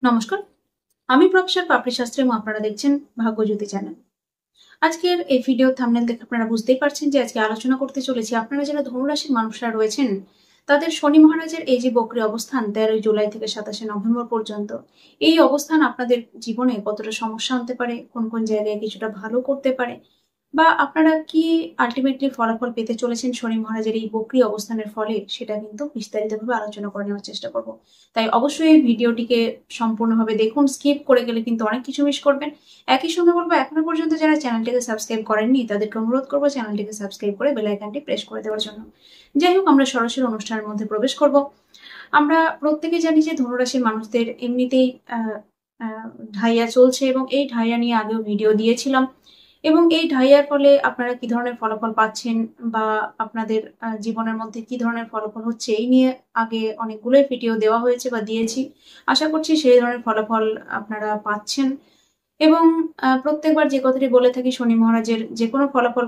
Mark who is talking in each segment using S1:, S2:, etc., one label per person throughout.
S1: নমস্কার, আমি প্রফেসর পাপড়ি শাস্ত্রী এবং আপনারা দেখছেন ভাগ্যজ্যোতি চ্যানেল। আজকের এই ভিডিও থাম্বনেল দেখে আপনারা বুঝতেই পারছেন যে আজকে আলোচনা করতে চলেছি আপনারা যারা ধনুরাশির মানুষরা রয়েছেন তাদের শনি মহারাজের এই যে বক্রী অবস্থান 13 জুলাই থেকে 27 নভেম্বর পর্যন্ত, এই অবস্থান আপনাদের জীবনে কতটা সমস্যা আনতে পারে, কোন কোন জায়গায় কিছুটা ভালো করতে পারে, বা আপনারা কি আলটিমেটলি ফলাফল পেতে চলেছেন শনি মহারাজের এই বক্রী অবস্থানের ফলে, সেটা কিন্তু বিস্তারিতভাবে আলোচনা করে নেওয়ার চেষ্টা করব। তাই অবশ্যই এই ভিডিওটিকে সম্পূর্ণভাবে দেখুন, স্কিপ করে গেলে কিন্তু অনেক কিছু মিস করবেন। একই সঙ্গে বলবো, এখনো পর্যন্ত যারা চ্যানেলটিকে সাবস্ক্রাইব করেননি তাদেরকে অনুরোধ করবো চ্যানেলটিকে সাবস্ক্রাইব করে বেল আইকনটি প্রেস করে দেওয়ার জন্য। যাই হোক, আমরা সরাসরি অনুষ্ঠানের মধ্যে প্রবেশ করব। আমরা প্রত্যেকে জানি যে ধনুরাশির মানুষদের এমনিতেই ঢাইয়া চলছে এবং এই ঢাইয়া নিয়ে আগেও ভিডিও দিয়েছিলাম। এবং এই ঢাইয়ার ফলে আপনারা কি ধরনের ফলাফল পাচ্ছেন বা আপনাদের জীবনের মধ্যে কি ধরনের ফলাফল হচ্ছে, এই নিয়ে আগে অনেকগুলোই ভিডিও দেওয়া হয়েছে বা দিয়েছি। আশা করছি সেই ধরনের ফলাফল আপনারা পাচ্ছেন। এবং প্রত্যেকবার যে কথাটি বলে থাকি, শনি মহারাজের যে কোনো ফলাফল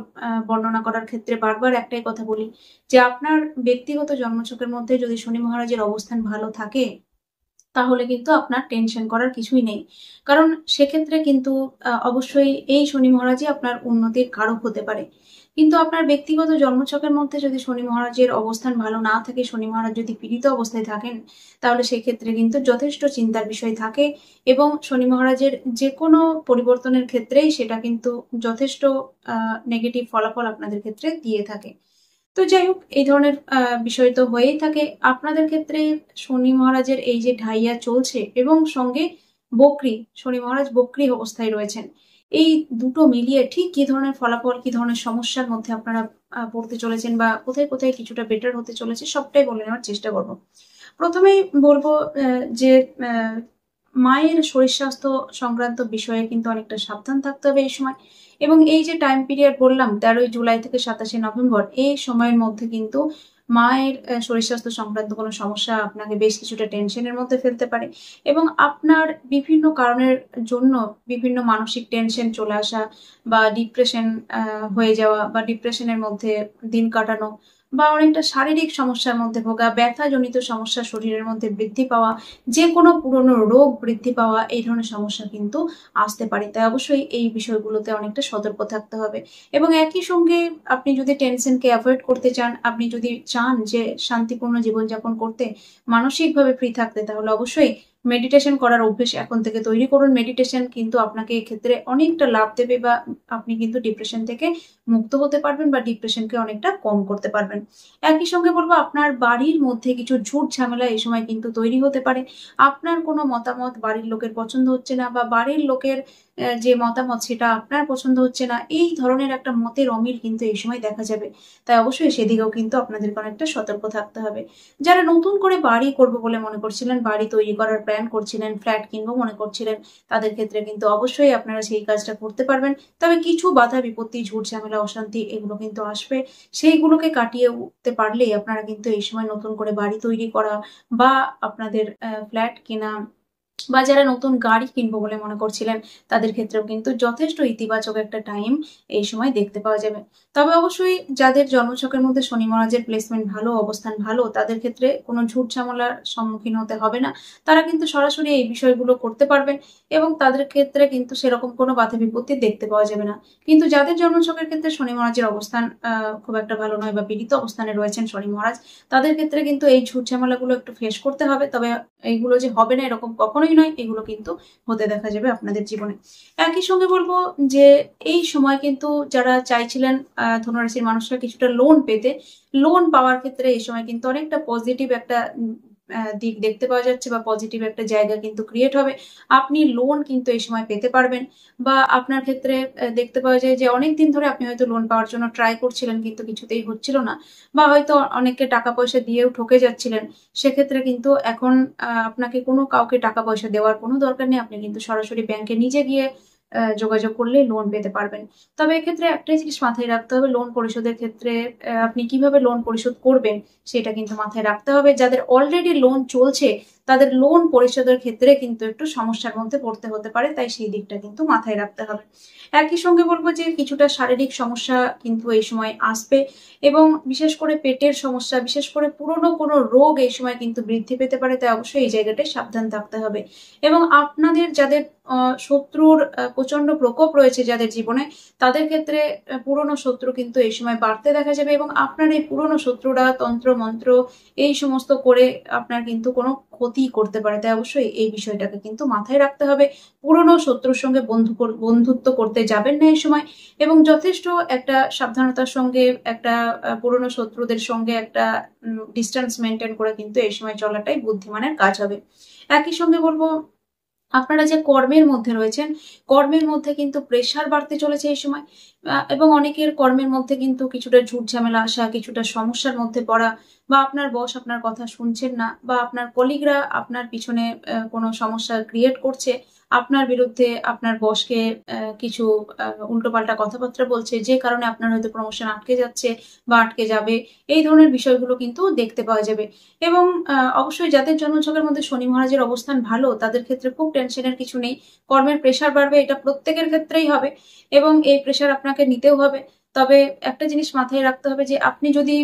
S1: বর্ণনা করার ক্ষেত্রে বারবার একটাই কথা বলি যে আপনার ব্যক্তিগত জন্মছকের মধ্যে যদি শনি মহারাজের অবস্থান ভালো থাকে তাহলে কিন্তু আপনার টেনশন করার কিছুই নেই। কারণ সেক্ষেত্রে কিন্তু অবশ্যই এই শনি মহারাজই আপনার উন্নতির কারক হতে পারে। কিন্তু আপনার ব্যক্তিগত জন্মছকের মধ্যে যদি শনি মহারাজের অবস্থান ভালো না থাকে, শনি মহারাজ যদি পীড়িত অবস্থায় থাকেন, তাহলে সেক্ষেত্রে কিন্তু যথেষ্ট চিন্তার বিষয় থাকে এবং শনি মহারাজের যে কোনো পরিবর্তনের ক্ষেত্রেই সেটা কিন্তু যথেষ্ট নেগেটিভ ফলাফল আপনাদের ক্ষেত্রে দিয়ে থাকে। তো যাই হোক, এই ধরনের বিষয় তো হয়েই থাকে আপনাদের ক্ষেত্রে। শনি মহারাজের এই যে ঢাইয়া চলছে এবং সঙ্গে বক্রী, শনি মহারাজ বক্রী অবস্থায় রয়েছেন, এই দুটো মিলিয়ে ঠিক কি ধরনের ফলাফল, কি ধরনের সমস্যার মধ্যে আপনারা পড়তে চলেছেন বা কোথায় কোথায় কিছুটা বেটার হতে চলেছে, সবটাই বলে নেওয়ার চেষ্টা করব। প্রথমেই বলবো যে মায়ের শরীর স্বাস্থ্য সংক্রান্ত বিষয়ে কিন্তু অনেকটা সাবধান থাকতে হবে এই সময়। এবং এই যে টাইম পিরিয়ড বললাম 13 জুলাই থেকে 27 নভেম্বর, এই সময়ের মধ্যে কিন্তু মায়ের শরীর স্বাস্থ্য সংক্রান্ত কোনো সমস্যা আপনাকে বেশ কিছুটা টেনশনের মধ্যে ফেলতে পারে এবং আপনার বিভিন্ন কারণের জন্য বিভিন্ন মানসিক টেনশন চলে আসা বা ডিপ্রেশন হয়ে যাওয়া বা ডিপ্রেশনের মধ্যে দিন কাটানো বা অনেকটা শারীরিক সমস্যার মধ্যে ভোগা, ব্যথাজনিত সমস্যা শরীরের মধ্যে বৃদ্ধি পাওয়া, যে কোনো পুরনো রোগ বৃদ্ধি পাওয়া, এই ধরনের সমস্যা কিন্তু আসতে পারে। তাই অবশ্যই এই বিষয়গুলোতে অনেকটা সতর্ক থাকতে হবে। এবং একই সঙ্গে আপনি যদি টেনশনকে অ্যাভয়েড করতে চান, আপনি যদি চান যে শান্তিপূর্ণ জীবনযাপন করতে, মানসিকভাবে ফ্রি থাকতে, তাহলে অবশ্যই মেডিটেশন করার অভ্যেস এখন থেকে তৈরি করুন। মেডিটেশন কিন্তু আপনাকে এক্ষেত্রে অনেকটা লাভ দেবে বা আপনি কিন্তু ডিপ্রেশন থেকে মুক্ত হতে পারবেন বা ডিপ্রেশনকে অনেকটা কম করতে পারবেন। একই সঙ্গে বলবো, আপনার বাড়ির মধ্যে কিছু ঝুট ঝামেলা এই সময় কিন্তু তৈরি হতে পারে। আপনার কোনো মতামত বাড়ির লোকের পছন্দ হচ্ছে না বা বাড়ির লোকের যে মতামত সেটা আপনার পছন্দ হচ্ছে না, এই ধরনের একটা মতের অমিল কিন্তু এই সময় দেখা যাবে। তাই অবশ্যই সেদিকেও কিন্তু আপনাদেরকে অনেকটা সতর্ক থাকতে হবে। যারা নতুন করে বাড়ি করবো বলে মনে করছিলেন, বাড়ি তৈরি করার প্ল্যান করছিলেন, ফ্ল্যাট কিনবো মনে করছিলেন, তাদের ক্ষেত্রে কিন্তু অবশ্যই আপনারা সেই কাজটা করতে পারবেন। তবে কিছু বাধা বিপত্তি, ঝুট ঝামেলা, অশান্তি এগুলো কিন্তু আসবে। সেইগুলোকে কাটিয়ে উঠতে পারলেই আপনারা কিন্তু এই সময় নতুন করে বাড়ি তৈরি করা বা আপনাদের ফ্ল্যাট কেনা বা যারা নতুন গাড়ি কিনবো বলে মনে করছিলেন, তাদের ক্ষেত্রেও কিন্তু যথেষ্ট ইতিবাচক একটা টাইম এই সময় দেখতে পাওয়া যাবে। তবে অবশ্যই যাদের জন্মছকের মধ্যে শনি মহারাজের প্লেসমেন্ট ভালো, অবস্থান ভালো, তাদের ক্ষেত্রে কোনো ঝুট ঝামেলার সম্মুখীন হতে হবে না। তারা কিন্তু সরাসরি এই বিষয়গুলো করতে পারবেন এবং তাদের ক্ষেত্রে কিন্তু সেরকম কোনো বাধা বিপত্তি দেখতে পাওয়া যাবে না। কিন্তু যাদের জন্মছকের ক্ষেত্রে শনি মহারাজের অবস্থান খুব একটা ভালো নয় বা পীড়িত অবস্থানে রয়েছেন শনি মহারাজ, তাদের ক্ষেত্রে কিন্তু এই ঝুট ঝামেলাগুলো একটু ফেস করতে হবে। তবে এইগুলো যে হবে না এরকম কখনোই নয়, এগুলো কিন্তু হতে দেখা যাবে আপনাদের জীবনে। একই সঙ্গে বলবো যে এই সময় কিন্তু যারা চাইছিলেন ধনুরাশির মানুষরা কিছুটা লোন পেতে, লোন পাওয়ার ক্ষেত্রে এই সময় কিন্তু অনেকটা পজিটিভ একটা দিক দেখতে পাওয়া যাচ্ছে বা পজিটিভ একটা জায়গা কিন্তু ক্রিয়েট হবে। আপনি লোন কিন্তু এই সময় পেতে পারবেন বা আপনার ক্ষেত্রে দেখতে পাওয়া যায় যে অনেকদিন ধরে আপনি হয়তো লোন পাওয়ার জন্য ট্রাই করছিলেন কিন্তু কিছুতেই হচ্ছিল না, বা হয়তো অনেককে টাকা পয়সা দিয়েও ঠকে যাচ্ছিলেন। সেক্ষেত্রে কিন্তু এখন আপনাকে কোনো কাউকে টাকা পয়সা দেওয়ার কোনো দরকার নেই, আপনি কিন্তু সরাসরি ব্যাংকে নিজে গিয়ে যোগাযোগ করলে লোন পেতে পারবেন। তবে এক্ষেত্রে একটাই জিনিস মাথায় রাখতে হবে, লোন পরিশোধের ক্ষেত্রে আপনি কিভাবে লোন পরিশোধ করবেন সেটা কিন্তু মাথায় রাখতে হবে। যাদের অলরেডি লোন চলছে তাদের লোন পরিশোধের ক্ষেত্রে কিন্তু একটু সমস্যার মধ্যে পড়তে হতে পারে, তাই সেই দিকটা কিন্তু মাথায় রাখতে হবে। একই সঙ্গে বলবো যে কিছুটা শারীরিক সমস্যা কিন্তু এই সময় আসবে, এবং বিশেষ করে পেটের সমস্যা, বিশেষ করে পুরনো কোনো রোগ এই সময় কিন্তু বৃদ্ধি পেতে পারে, তাই অবশ্যই এই জায়গাটায় সাবধান থাকতে হবে। এবং আপনাদের যাদের শত্রুর প্রচন্ড প্রকোপ রয়েছে যাদের জীবনে, তাদের ক্ষেত্রে পুরনো শত্রু কিন্তু এই সময় বাড়তে দেখা যাবে, এবং আপনার এই পুরনো শত্রুরা তন্ত্র মন্ত্র এই সমস্ত করে আপনার কিন্তু কোনো ক্ষতি করতে পারে, তাই অবশ্যই এই বিষয়টাকে কিন্তু মাথায় রাখতে হবে। পুরনো শত্রুর সঙ্গে বন্ধুত্ব করতে যাবেন না এই সময়, এবং যথেষ্ট একটা সাবধানতার সঙ্গে একটা পুরনো শত্রুদের সঙ্গে একটা ডিস্টেন্স মেনটেন করে কিন্তু এই সময় চলাটাই বুদ্ধিমানের কাজ হবে। একই সঙ্গে বলবো, আপনারা যে কর্মের মধ্যে রয়েছেন, কর্মের মধ্যে কিন্তু প্রেশার বাড়তে চলেছে এই সময়, এবং অনেকের কর্মের মধ্যে কিন্তু কিছুটা ঝুট ঝামেলা আসা, কিছুটা সমস্যার মধ্যে পড়া, বা আপনার বস আপনার কথা শুনছেন না, বা আপনার কলিগরা আপনার পিছনে কোনো সমস্যা ক্রিয়েট করছে, আপনার বিরুদ্ধে আপনার বসকে কিছু উল্টোপাল্টা কথাবার্তা বলছে, যে কারণে আপনার হয়তো প্রমোশন আটকে যাচ্ছে বা আটকে যাবে, এই ধরনের বিষয়গুলো কিন্তু দেখতে পাওয়া যাবে। এবং অবশ্যই যাদের জন্মছকের মধ্যে শনি মহারাজের অবস্থান ভালো, তাদের ক্ষেত্রে খুব টেনশনের কিছু নেই। কর্মের প্রেশার বাড়বে, এটা প্রত্যেকের ক্ষেত্রেই হবে, এবং এই প্রেশার আপনাকে নিতেও হবে। তবে একটা জিনিস মাথায় রাখতে হবে যে আপনি যদি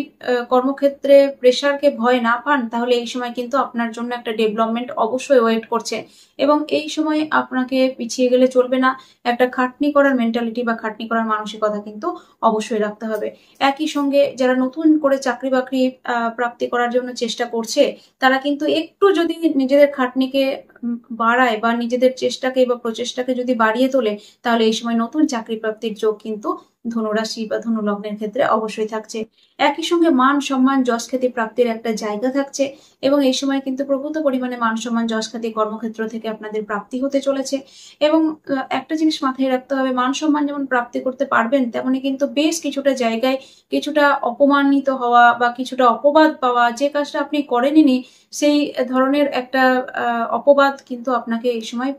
S1: কর্মক্ষেত্রে প্রেশারকে ভয় না পান, তাহলে এই সময় কিন্তু আপনার জন্য একটা ডেভেলপমেন্ট অবশ্যই ওয়েট করছে, এবং এই সময় আপনাকে পিছিয়ে গেলে চলবে না। একটা খাটনি করার মেন্টালিটি বা খাটনি করার মানসিকতা কিন্তু অবশ্যই রাখতে হবে। একই সঙ্গে যারা নতুন করে চাকরি বাকরি প্রাপ্তি করার জন্য চেষ্টা করছে, তারা কিন্তু একটু যদি নিজেদের খাটনিকে বাড়ায় বা নিজেদের চেষ্টাকে বা প্রচেষ্টাকে যদি বাড়িয়ে তোলে, তাহলে এই সময় নতুন চাকরি প্রাপ্তির যোগ কিন্তু ধনুরাশি বা ধনু লগ্নের ক্ষেত্রে অবশ্যই থাকছে। একই সঙ্গে মান সম্মান যশ খ্যাতি প্রাপ্তির একটা জায়গা থাকছে, এবং এই সময় কিন্তু প্রভূত পরিমাণে মান সম্মান যশ খ্যাতি কর্মক্ষেত্র থেকে আপনাদের প্রাপ্তি হতে চলেছে। এবং একটা জিনিস মাথায় রাখতে হবে, মান সম্মান যেমন প্রাপ্তি করতে পারবেন, তেমনি কিন্তু বেশ কিছুটা জায়গায় কিছুটা অপমানিত হওয়া বা কিছুটা অপবাদ পাওয়া, যে কাজটা আপনি করেননি সেই ধরনের একটা অপবাদ কিন্তু আপনাকে এই সময়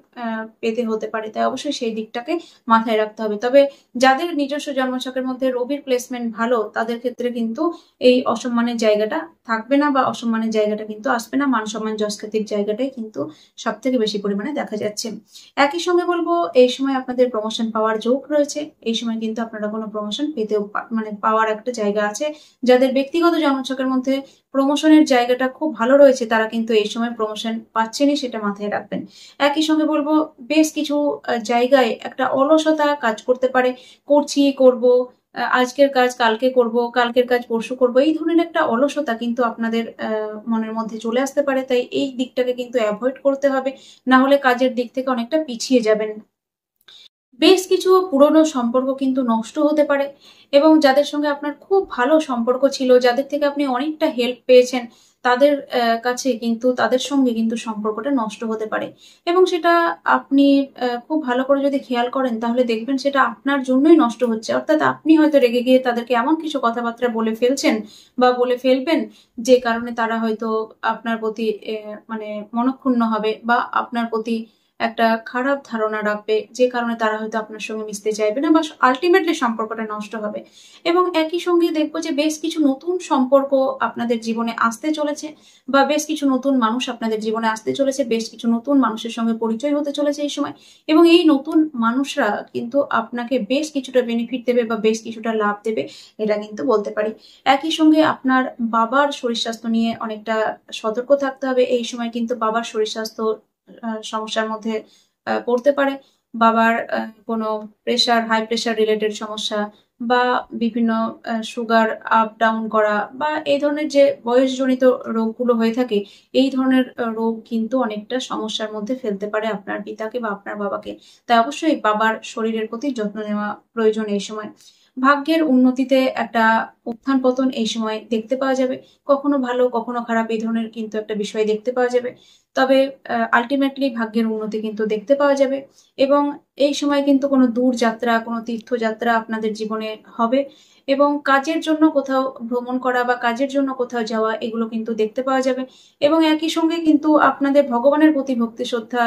S1: পেতে হতে পারে, তাই অবশ্যই সেই দিকটাকে মাথায় রাখতে হবে। তবে যাদের নিজস্ব জন্মছকের মধ্যে রবির প্লেসমেন্ট ভালো, তাদের ক্ষেত্রে কিন্তু এই অসম্মানের জায়গাটা থাকবে না, বা অসম্মানের জায়গাটা কিন্তু আসবে না। মান সম্মান যশ খ্যাতির জায়গাটাই কিন্তু সব থেকে বেশি পরিমাণে দেখা যাচ্ছে। একই সঙ্গে বলবো, এই সময় আপনাদের প্রমোশন পাওয়ার যোগ রয়েছে, এই সময় কিন্তু আপনারা কোনো প্রমোশন পেতেও মানে পাওয়ার একটা জায়গা আছে। যাদের ব্যক্তিগত জন্মছকের মধ্যে প্রমোশনের জায়গাটা খুব ভালো রয়েছে, তারা কিন্তু এই সময় প্রমোশন পাচ্ছেনই, সেটা মাথায় রাখবেন। একই সঙ্গে বলবো, বেশ কিছু জায়গায় একটা অলসতা কাজ করতে পারে, করব, আজকের কাজ কালকে করব, কালকের কাজ পরশু করব, এই ধরনের একটা অলসতা কিন্তু আপনাদের মনের মধ্যে চলে আসতে পারে, তাই এই দিকটাকে কিন্তু অ্যাভয়েড করতে হবে, না হলে কাজের দিক থেকে অনেকটা পিছিয়ে যাবেন। বেশ কিছু পুরনো সম্পর্ক কিন্তু নষ্ট হতে পারে, এবং যাদের সঙ্গে আপনার খুব ভালো সম্পর্ক ছিল, যাদের থেকে আপনি অনেকটা হেল্প পেয়েছেন, তাদের কাছে কিন্তু তাদের সঙ্গে কিন্তু সম্পর্কটা নষ্ট হতে পারে, এবং সেটা আপনি খুব ভালো করে যদি খেয়াল করেন, তাহলে দেখবেন সেটা আপনার জন্যই নষ্ট হচ্ছে। অর্থাৎ আপনি হয়তো রেগে গিয়ে তাদেরকে এমন কিছু কথাবার্তা বলে ফেলছেন বা বলে ফেলবেন, যে কারণে তারা হয়তো আপনার প্রতি মানে মনক্ষুণ্ণ হবে, বা আপনার প্রতি একটা খারাপ ধারণা রাখবে, যে কারণে তারা হয়তো আপনার সঙ্গে মিশতে চাইবে না, বা আলটিমেটলি সম্পর্কটা নষ্ট হবে। এবং একই সঙ্গে দেখবো যে বেশ কিছু নতুন সম্পর্ক আপনাদের জীবনে আসতে চলেছে, বা বেশ কিছু নতুন মানুষ আপনাদের জীবনে আসতে চলেছে, বেশ কিছু নতুন মানুষের সঙ্গে পরিচয় হতে চলেছে এই সময়, এবং এই নতুন মানুষরা কিন্তু আপনাকে বেশ কিছুটা বেনিফিট দেবে বা বেশ কিছুটা লাভ দেবে, এটা কিন্তু বলতে পারি। একই সঙ্গে আপনার বাবার শরীর স্বাস্থ্য নিয়ে অনেকটা সতর্ক থাকতে হবে। এই সময় কিন্তু বাবার শরীর স্বাস্থ্য সমস্যার মধ্যে পড়তে পারে। বাবার কোনো হাই প্রেশার রিলেটেড সমস্যা, বা বিভিন্ন সুগার আপ ডাউন করা, বা এই ধরনের যে বয়সজনিত রোগগুলো হয়ে থাকে, এই ধরনের রোগ কিন্তু অনেকটা সমস্যার মধ্যে ফেলতে পারে আপনার পিতাকে বা আপনার বাবাকে, তাই অবশ্যই বাবার শরীরের প্রতি যত্ন নেওয়া প্রয়োজন এই সময়। ভাগ্যের উন্নতিতে একটা উত্থান পতন এই সময় দেখতে পাওয়া যাবে, কখনো ভালো কখনো খারাপ এই ধরনের কিন্তু একটা বিষয় দেখতে পাওয়া যাবে, তবে আলটিমেটলি ভাগ্যের উন্নতি কিন্তু দেখতে পাওয়া যাবে। এবং এই সময় কিন্তু কোনো দূর যাত্রা, কোনো তীর্থযাত্রা আপনাদের জীবনে হবে, এবং কাজের জন্য কোথাও ভ্রমণ করা বা কাজের জন্য কোথাও যাওয়া, এগুলো কিন্তু দেখতে পাওয়া যাবে। এবং একই সঙ্গে কিন্তু আপনাদের ভগবানের প্রতি ভক্তি শ্রদ্ধা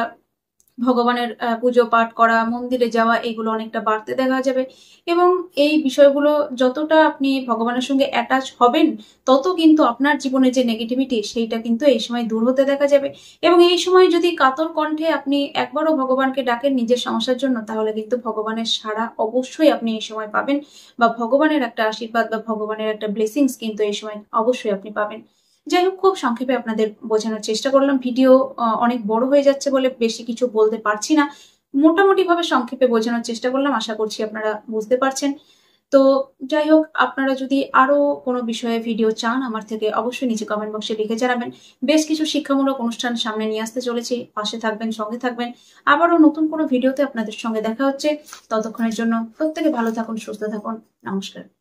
S1: ভগবানের পুজো পাঠ করা, মন্দিরে যাওয়া, এগুলো অনেকটা বাড়তে দেখা যাবে। এবং এই বিষয়গুলো যতটা আপনি ভগবানের সঙ্গে অ্যাটাচ হবেন, তত কিন্তু আপনার জীবনে যে নেগেটিভিটি, সেইটা কিন্তু এই সময় দূর হতে দেখা যাবে। এবং এই সময় যদি কাতর কণ্ঠে আপনি একবারও ভগবানকে ডাকেন নিজের সমস্যার জন্য, তাহলে কিন্তু ভগবানের সাড়া অবশ্যই আপনি এই সময় পাবেন, বা ভগবানের একটা আশীর্বাদ বা ভগবানের একটা ব্লেসিংস কিন্তু এই সময় অবশ্যই আপনি পাবেন। যাই হোক, খুব সংক্ষেপে আপনাদের বোঝানোর চেষ্টা করলাম। ভিডিও অনেক বড় হয়ে যাচ্ছে বলে বেশি কিছু বলতে পারছি না, মোটামুটি ভাবে সংক্ষেপে বোঝানোর চেষ্টা করলাম। আশা করছি আপনারা বুঝতে পারছেন। তো যাই হোক, আপনারা যদি আরো কোনো বিষয়ে ভিডিও চান আমার থেকে, অবশ্যই নিচে কমেন্ট বক্সে লিখে জানাবেন। বেশ কিছু শিক্ষামূলক অনুষ্ঠান সামনে নিয়ে আসতে চলেছি, পাশে থাকবেন, সঙ্গে থাকবেন। আবারও নতুন কোনো ভিডিওতে আপনাদের সঙ্গে দেখা হচ্ছে। ততক্ষণের জন্য প্রত্যেকে ভালো থাকুন, সুস্থ থাকুন। নমস্কার।